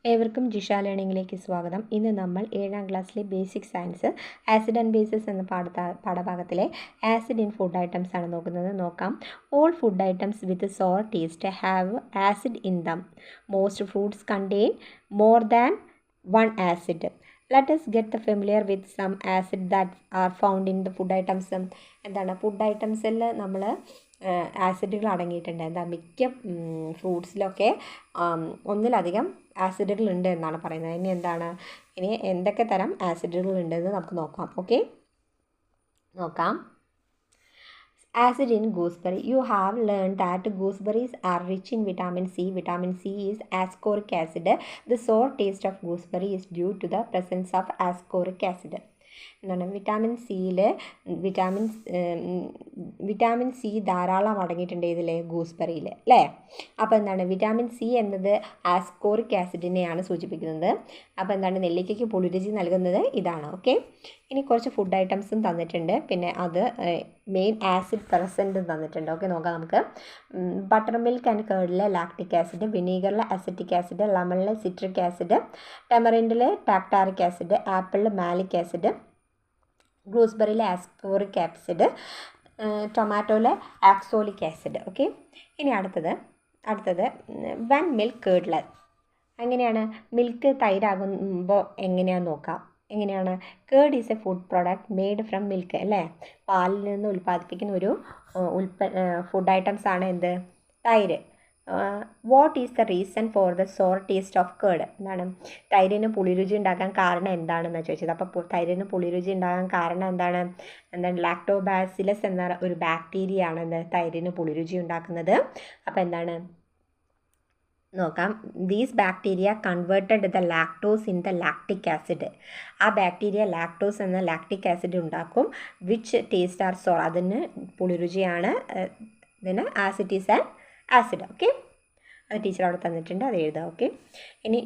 ഏവർക്കും ജിഷ ലേണിംഗിലേക്ക് സ്വാഗതം. ഇന്ന് നമ്മൾ 7ാം ക്ലാസ്സിലെ basic science acid and bases എന്ന പാഠഭാഗത്തിലെ ആസിഡ് ഇൻ ഫുഡ് ഐറ്റംസ് ആണ് നോക്കാം. All food items with sour taste have acid in them. Most fruits contain more than one acid. Let us get the familiar with some acid that are found in the food items. എന്താണ് food ഐറ്റംസിൽ നമ്മൾ ആസിഡുകൾ അടങ്ങിയിട്ടുണ്ട്. മിക്ക ഫ്രൂട്ട്സിലൊക്കെ ഒന്നിലധികം ആസിഡുകൾ ഉണ്ട് എന്നാണ് പറയുന്നത്. ഇനി എന്തൊക്കെ തരം ആസിഡുകൾ ഉണ്ടെന്ന് നമുക്ക് നോക്കാം. Acid in gooseberry. You have learned that gooseberries are rich in vitamin C. Vitamin C is ascorbic acid. The sour taste of gooseberry is due to the presence of ascorbic acid. Vitamin C ധാരാളം അടങ്ങിയിട്ടുണ്ട് ഇതിൽ ഗൂസ്ബെറിയിൽ അല്ലേ. അപ്പോൾ vitamin C എന്നത് ആസ്കോറിക് ആസിഡിനെയാണ് സൂചിപ്പിക്കുന്നത്. അപ്പോൾ നെല്ലിക്കയ്ക്ക് പുളിരുചി നൽകുന്നത് ഇതാണ്. ഓക്കെ, ഇനി കുറച്ച് ഫുഡ് ഐറ്റംസും തന്നിട്ടുണ്ട്, പിന്നെ അത് മെയിൻ ആസിഡ് പെർസെൻറ്റും തന്നിട്ടുണ്ട്. ഓക്കെ, നോക്കാം നമുക്ക്. ബട്ടർ മിൽക്ക് ആൻഡ് കേർഡിലെ ലാക്റ്റിക് ആസിഡ്, വിനീഗറിലെ അസറ്റിക് ആസിഡ്, ലെമണിലെ സിട്രിക് ആസിഡ്, ടെമറിൻഡിലെ ടാക്ടാറിക് ആസിഡ്, ആപ്പിളിൽ മാലിക് ആസിഡ്, ഗൂസ്ബെറിയിലെ ആസ്കോറിക് ആസിഡ്, ടൊമാറ്റോയിലെ ആക്സോലിക് ആസിഡ്. ഓക്കെ, ഇനി അടുത്തത് വൺ മിൽക്ക് കേർഡ്ലെസ്. എങ്ങനെയാണ് മിൽക്ക് തൈരാകുമ്പോൾ എങ്ങനെയാണെന്ന് നോക്കാം. എങ്ങനെയാണ്? Curd is A food product made from milk അല്ലേ. പാലിൽ നിന്ന് ഉൽപ്പാദിപ്പിക്കുന്ന ഒരു ഫുഡ് ഐറ്റംസ് ആണ് എന്ത്? തൈര്. What is the reason for the sour taste of curd? തൈരിന് പുളിരുചി ഉണ്ടാക്കാൻ കാരണം എന്താണെന്ന് ചോദിച്ചത്. അപ്പോൾ തൈരിന് പുളിരുചി ഉണ്ടാകാൻ കാരണം എന്താണ്? ലാക്ടോബാസിലസ് എന്ന ഒരു ബാക്ടീരിയ ആണ് തൈരിന് പുളിരുചി ഉണ്ടാക്കുന്നത്. അപ്പോൾ നോക്കാം. These bacteria converted the lactose in the lactic acid. ആ ബാക്ടീരിയ ലാക്ടോസ് എന്ന ലാക്റ്റിക് ആസിഡ് ഉണ്ടാക്കും. Which taste are sour? അതിന് പുളിരുചിയാണ്. ഇതിന് acid is an acid. Okay, അത് ടീച്ചർ അവിടെ തന്നിട്ടുണ്ട്, അത് എഴുതാം. ഓക്കെ, ഇനി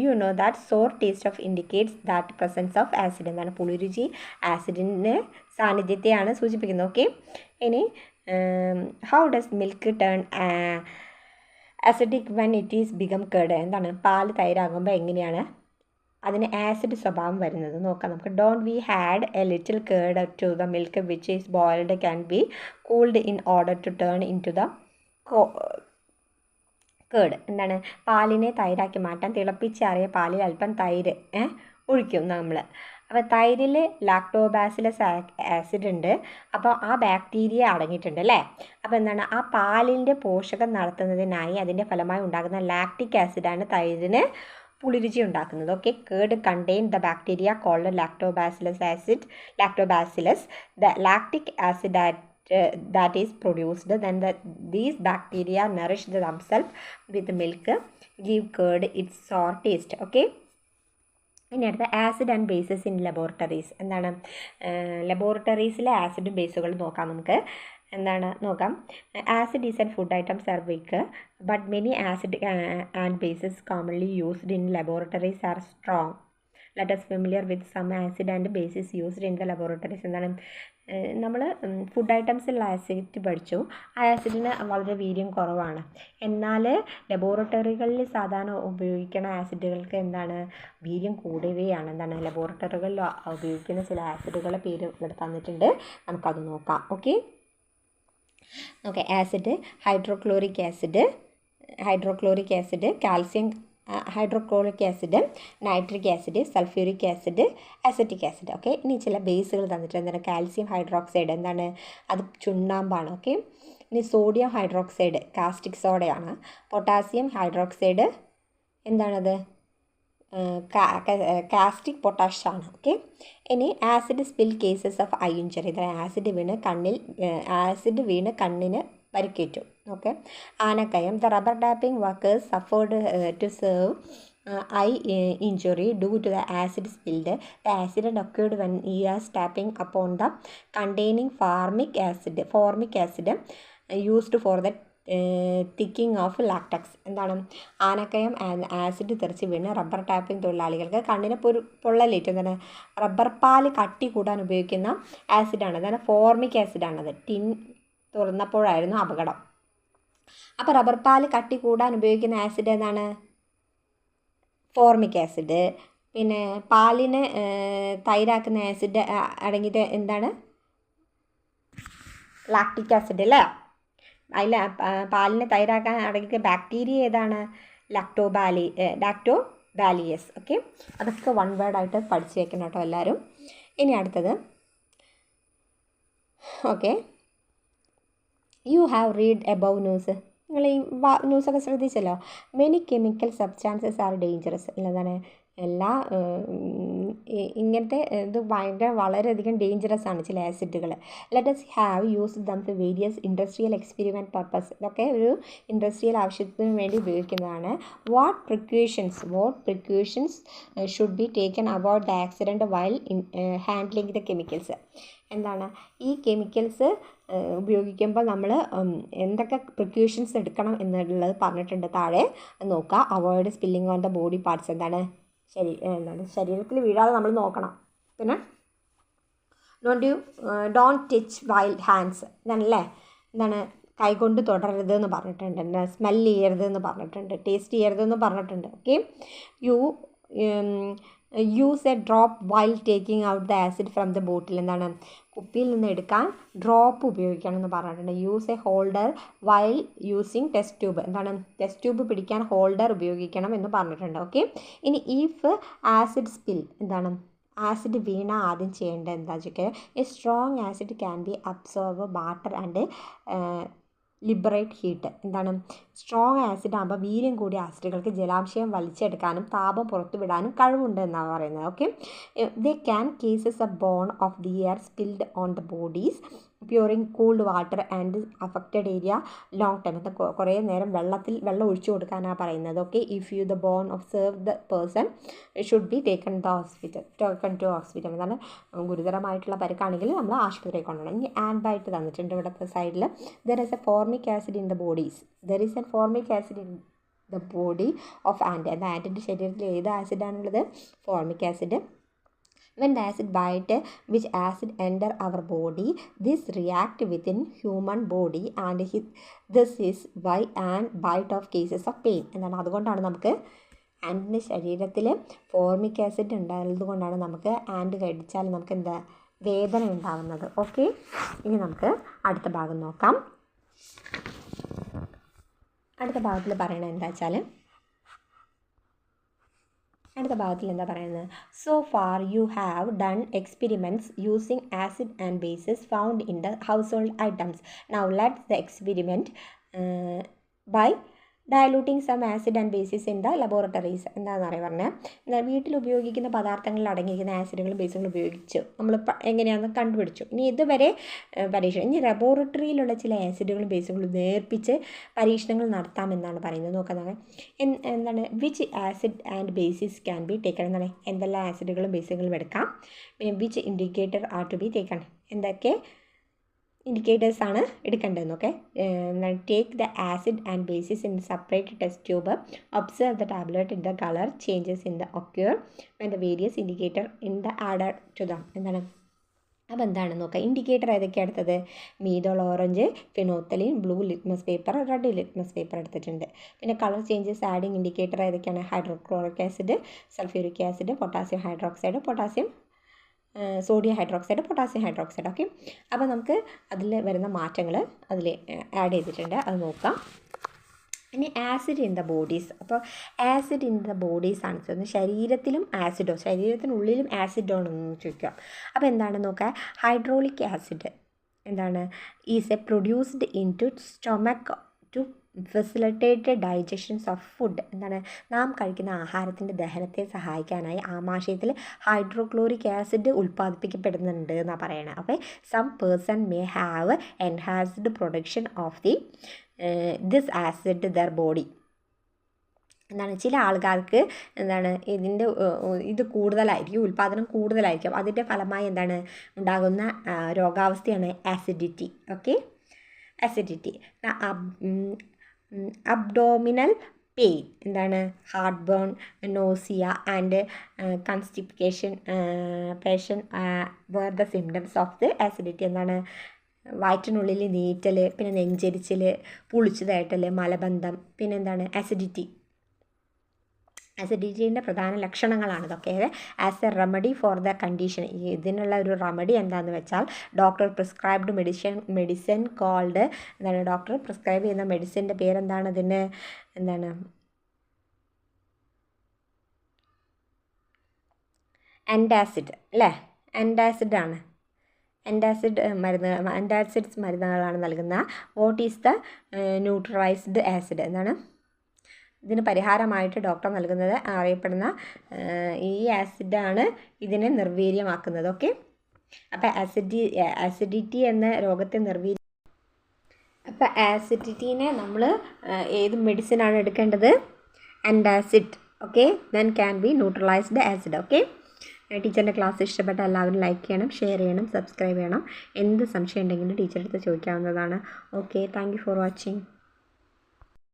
you know that sour taste of indicates that presence of acid. പുളിരുചി ആസിഡിൻ്റെ സാന്നിധ്യത്തെയാണ് സൂചിപ്പിക്കുന്നത്. ഓക്കെ, ഇനി how does milk turn acidic when it is become curd? പാല് തൈരാകുമ്പോൾ എങ്ങനെയാണ് അതിന് ആസിഡ് സ്വഭാവം വരുന്നത് നോക്കാം നമുക്ക്. Don't we had a little curd to the milk which is boiled can be cooled in order to turn into the curd. പാലിനെ തൈരാക്കി മാറ്റാൻ തിളപ്പിച്ചാറിയ പാലിൽ അല്പം തൈര് ഒഴിക്കും നമ്മൾ. അപ്പോൾ തൈരിൽ ലാക്ടോബാസിലസ് ആസിഡ് ഉണ്ട്. അപ്പോൾ ആ ബാക്ടീരിയ അടങ്ങിയിട്ടുണ്ട് അല്ലേ. അപ്പോൾ ആ പാലിൻ്റെ പോഷകം നടത്തുന്നതിനായി അതിൻ്റെ ഫലമായി ഉണ്ടാകുന്ന ലാക്റ്റിക് ആസിഡാണ് തൈരിന് പുളിരുചി ഉണ്ടാക്കുന്നത്. Okay, curd contain the bacteria called lactobacillus. The lactic acid that is produced, then these bacteria nourish themselves with milk, give curd its sour taste. Okay, ഇനി അടുത്ത acid and bases in laboratories. ലബോറട്ടറീസിലെ ആസിഡും ബേസുകൾ നോക്കാം നമുക്ക്. നോക്കാം. Acid is and food items are weak but many acid and bases commonly used in laboratories are strong. Let us familiar with some acid and bases used in the laboratories. നമ്മൾ food ഐറ്റംസിലുള്ള acid പഠിച്ചു. ആ ആസിഡിന് വളരെ വീര്യം കുറവാണ്. എന്നാൽ ലബോറട്ടറികളിൽ സാധാരണ ഉപയോഗിക്കുന്ന ആസിഡുകൾക്ക് വീര്യം കൂടിയവയാണ്. ലബോറട്ടറികളിൽ ഉപയോഗിക്കുന്ന ചില ആസിഡുകളുടെ പേര് ഇവിടെ തന്നിട്ടുണ്ട്, നമുക്കത് നോക്കാം. Okay, acid hydrochloric acid, calcium hydrochloric acid, nitric acid, sulphuric acid, acetic acid. Okay, ഇനി ചില ബേസുകൾ തന്നിട്ടുണ്ട്. കാൽസ്യം ഹൈഡ്രോക്സൈഡ് അത് ചുണ്ണാമ്പാണ്. ഓക്കെ, ഇനി സോഡിയം ഹൈഡ്രോക്സൈഡ് കാസ്റ്റിക് സോഡയാണ്. പൊട്ടാസ്യം ഹൈഡ്രോക്സൈഡ് കാസ്റ്റിക് പൊട്ടാഷാണ്. ഓക്കെ, ഇനി acid spill cases of eye injury. Acid വീണ് കണ്ണിന് പരിക്കേറ്റു. Okay, Anakkayam. The rubber tapping workers suffered to serve eye injury due to the acid spilled. The accident occurred when he was tapping upon the containing formic acid used for the thickening of latex. Anakkayam acid തെറിച്ച് വീണ് rubber tapping തൊഴിലാളികൾക്ക് കണ്ണിന് പൊള്ളലേറ്റ്. Rubber പാല് കട്ടി കൂടാൻ ഉപയോഗിക്കുന്ന ആസിഡാണ്. Formic ആസിഡാണത്. Tin തുറന്നപ്പോഴായിരുന്നു അപകടം. അപ്പോൾ റബ്ബർ പാല് കട്ടി കൂടാൻ ഉപയോഗിക്കുന്ന ആസിഡ് ഏതാണ്? Formic acid. പിന്നെ പാലിനെ തൈരാക്കുന്ന ആസിഡ് അടങ്ങിയിട്ട് എന്താണ്? ലാക്റ്റിക് ആസിഡ് അല്ലേ? അതിൽ പാലിനെ തൈരാക്കാൻ അടങ്ങിയ ബാക്ടീരിയ ഏതാണ്? ലാക്ടോബാലിയസ്. ഓക്കെ, അതൊക്കെ വൺ വേർഡായിട്ട് പഠിച്ചു വെക്കണം കേട്ടോ എല്ലാവരും. ഇനി അടുത്തത്, okay, you have read above news. നിങ്ങൾ ഈ ന്യൂസൊക്കെ ശ്രദ്ധിച്ചല്ലോ. Many chemical substances are dangerous. എന്താണ്? എല്ലാ ഇങ്ങനത്തെ ഇത് വളരെയധികം ഡേഞ്ചറസ് ആണ് ചില ആസിഡുകൾ. Let us have used them to various industrial experiment purpose. ഇതൊക്കെ ഒരു ഇൻഡസ്ട്രിയൽ ആവശ്യത്തിന് വേണ്ടി ഉപയോഗിക്കുന്നതാണ്. What precautions should be taken avoid the accident while handling the chemicals. എന്താണ്? ഈ കെമിക്കൽസ് ഉപയോഗിക്കുമ്പോൾ നമ്മൾ എന്തൊക്കെ പ്രിക്യൂഷൻസ് എടുക്കണം എന്നുള്ളത് പറഞ്ഞിട്ടുണ്ട് താഴെ, നോക്കുക. Avoid spilling on the body parts. എന്താണ്? ശരീരത്തിൽ വീഴാതെ നമ്മൾ നോക്കണം. പിന്നെ ഡോണ്ട് ടച്ച് വൈൽഡ് ഹാൻഡ്സ്. ഇതാണല്ലേ, എന്താണ്? കൈകൊണ്ട് തുടരരുത് എന്ന് പറഞ്ഞിട്ടുണ്ട്. സ്മെല്ല് ചെയ്യരുത് എന്ന് പറഞ്ഞിട്ടുണ്ട്. ടേസ്റ്റ് ചെയ്യരുത് എന്ന് പറഞ്ഞിട്ടുണ്ട്. Okay, use A drop while taking out the acid from the ബോട്ടിൽ. എന്താണ്? കുപ്പിയിൽ നിന്ന് എടുക്കാൻ ഡ്രോപ്പ് ഉപയോഗിക്കണം എന്ന് പറഞ്ഞിട്ടുണ്ട്. Use A holder while using test tube. എന്താണ്? ടെസ്റ്റ് ട്യൂബ് പിടിക്കാൻ ഹോൾഡർ ഉപയോഗിക്കണം എന്ന് പറഞ്ഞിട്ടുണ്ട്. ഓക്കെ, ഇനി ഇഫ് ആസിഡ് സ്പിൽ. എന്താണ്? ആസിഡ് വീണ ആദ്യം ചെയ്യേണ്ടത് എന്താ വെച്ചാൽ, A strong acid can be absorb water and liberate heat. എന്താണ്? സ്ട്രോങ് ആസിഡ് ആകുമ്പോൾ വീര്യം കൂടിയ ആസിഡുകൾക്ക് ജലാംശയം വലിച്ചെടുക്കാനും താപം പുറത്തുവിടാനും കഴിവുണ്ട് എന്നാണ് പറയുന്നത്. Okay, they can causes a burn of the air spilled on the bodies pouring cooled water and affected area long time. അത് കുറേ നേരം വെള്ളം ഒഴിച്ചു കൊടുക്കാനാണ് പറയുന്നത്. Okay, if you the burn observe the person should be taken to hospital. എന്താണ്? ഗുരുതരമായിട്ടുള്ള പരിക്കാണെങ്കിൽ നമ്മൾ ആശുപത്രിയിൽ കൊണ്ടുപോകണം. ഇനി ആൻഡായിട്ട് തന്നിട്ടുണ്ട് ഇവിടുത്തെ സൈഡിൽ. There is a formic acid in the bodies. Formic acid in the body of ant. എന്നാൽ ആൻറ്റിൻ്റെ ശരീരത്തിൽ ഏത് ആസിഡാണുള്ളത്? Formic acid. When the acid bite, which acid enter our body, this react within human body and this is why and bite of cases of pain. എന്താണ്? അതുകൊണ്ടാണ് നമുക്ക് ആൻറ്റിൻ്റെ ശരീരത്തിൽ formic acid ഉണ്ടായത് കൊണ്ടാണ് നമുക്ക് ആൻറ്റ് കടിച്ചാൽ നമുക്ക് എന്താ വേദന ഉണ്ടാകുന്നത്. ഓക്കെ, ഇനി നമുക്ക് അടുത്ത ഭാഗം നോക്കാം. അടുത്ത ഭാഗത്തിൽ പറയണത് എന്താ വെച്ചാൽ, അടുത്ത ഭാഗത്തിൽ എന്താ പറയുന്നത്? So far you have done experiments using acid and bases found in the household items. Now let the experiment by diluting some acid and bases in the laboratories. എന്താണെന്ന് അറിയാൻ പറഞ്ഞാൽ, വീട്ടിൽ ഉപയോഗിക്കുന്ന പദാർത്ഥങ്ങളിൽ അടങ്ങിയിരിക്കുന്ന ആസിഡുകളും ബേസുകളും ഉപയോഗിച്ച് നമ്മൾ എങ്ങനെയാണെന്ന് കണ്ടുപിടിച്ചു. ഇനി ഇതുവരെ പരീക്ഷണം. ഇനി ലബോറട്ടറിയിലുള്ള ചില ആസിഡുകളും ബേസുകളും നേർപ്പിച്ച് പരീക്ഷണങ്ങൾ നടത്താമെന്നാണ് പറയുന്നത്. നോക്കുന്നത് എന്താണ്? Which acid and bases can be taken. എന്താണ്? എന്തെല്ലാം ആസിഡുകളും ബേസുകളും എടുക്കാം. പിന്നെ which indicator are to be taken. എന്തൊക്കെ ഇൻഡിക്കേറ്റേഴ്സാണ് എടുക്കേണ്ടതെന്നൊക്കെ. Take the acid and bases in separate test tube. Observe the tablet in the colour changes in the occur and the various indicator in the added to them. എന്താണ്? അപ്പോൾ എന്താണെന്ന് നോക്കുക. Indicator ഏതൊക്കെയാണ് എടുത്തത്? Methyl orange, phenolphthalein, blue litmus paper, red litmus paper എടുത്തിട്ടുണ്ട്. പിന്നെ colour changes adding indicator ഏതൊക്കെയാണ്? Hydrochloric acid, sulphuric acid, potassium hydroxide, sodium hydroxide, potassium hydroxide. Okay, അപ്പോൾ നമുക്ക് അതിൽ വരുന്ന മാറ്റങ്ങൾ അതിൽ ആഡ് ചെയ്തിട്ടുണ്ട്, അത് നോക്കാം. ഇനി ആസിഡ് ഇൻ ദ ബോഡീസ്. അപ്പോൾ ആസിഡ് ഇൻ ദ ബോഡീസ് ആണ് ചോദിച്ചത്. ശരീരത്തിലും ആസിഡോ ശരീരത്തിനുള്ളിലും ആസിഡോ ആണെന്ന് ചോദിക്കാം. അപ്പോൾ എന്താണെന്ന് നോക്കാം. ഹൈഡ്രോളിക് ആസിഡ് എന്താണ്? Is a produced in to stomach to facilitate digestions of food. എന്താണ്? നാം കഴിക്കുന്ന ആഹാരത്തിൻ്റെ ദഹനത്തെ സഹായിക്കാനായി ആമാശയത്തിൽ ഹൈഡ്രോക്ലോറിക് ആസിഡ് ഉൽപ്പാദിപ്പിക്കപ്പെടുന്നുണ്ട് എന്നാണ് പറയണത്. അപ്പോൾ some person may have enhanced production of this acid their body. എന്താണ്? ചില ആൾക്കാർക്ക് എന്താണ് ഇത് കൂടുതലായിരിക്കും, ഉൽപ്പാദനം കൂടുതലായിരിക്കും. അതിൻ്റെ ഫലമായി എന്താണ് ഉണ്ടാകുന്ന രോഗാവസ്ഥയാണ് acidity. Okay, acidity. Abdominal pain എന്താണ്? Heart burn, nausea and constipation were the symptoms of the acidity. എന്താണ്? വയറ്റിനുള്ളിൽ നീറ്റൽ, പിന്നെ നെഞ്ചരിച്ചൽ, പുളിച്ചതായിട്ടൽ, മലബന്ധം, പിന്നെ എന്താണ്? ആസിഡിറ്റി. അസിഡിറ്റീൻ്റെ പ്രധാന ലക്ഷണങ്ങളാണ് ഇതൊക്കെ. As A remedy for the condition, ഇതിനുള്ള ഒരു റെമഡി എന്താണെന്ന് വെച്ചാൽ ഡോക്ടർ പ്രിസ്ക്രൈബ്ഡ് മെഡിസിൻ കോൾഡ്, എന്താണ് ഡോക്ടർ പ്രിസ്ക്രൈബ് ചെയ്യുന്ന മെഡിസിൻ്റെ പേരെന്താണ്, ഇതിന് എന്താണ് ആൻറ്റാസിഡ് അല്ലേ, ആൻറ്റാസിഡ് ആണ്. ആൻറ്റാസിഡ്സ് മരുന്നുകളാണ് നൽകുന്ന. What is the neutralised acid, എന്താണ് ഇതിന് പരിഹാരമായിട്ട് ഡോക്ടർ നൽകുന്നത് അറിയപ്പെടുന്ന ഈ ആസിഡാണ് ഇതിനെ നിർവീര്യമാക്കുന്നത്. ഓക്കെ, അപ്പോൾ ആസിഡിറ്റി എന്ന രോഗത്തെ അപ്പോൾ ആസിഡിറ്റീനെ നമ്മൾ ഏത് മെഡിസിനാണ് എടുക്കേണ്ടത്, antacid. Okay, then can be neutralised acid. Okay, ടീച്ചറിൻ്റെ ക്ലാസ് ഇഷ്ടപ്പെട്ട എല്ലാവരും ലൈക്ക് ചെയ്യണം, ഷെയർ ചെയ്യണം, സബ്സ്ക്രൈബ് ചെയ്യണം. എന്ത് സംശയം ഉണ്ടെങ്കിലും ടീച്ചറുടെ അടുത്ത് ചോദിക്കാവുന്നതാണ്. Okay, thank you for watching.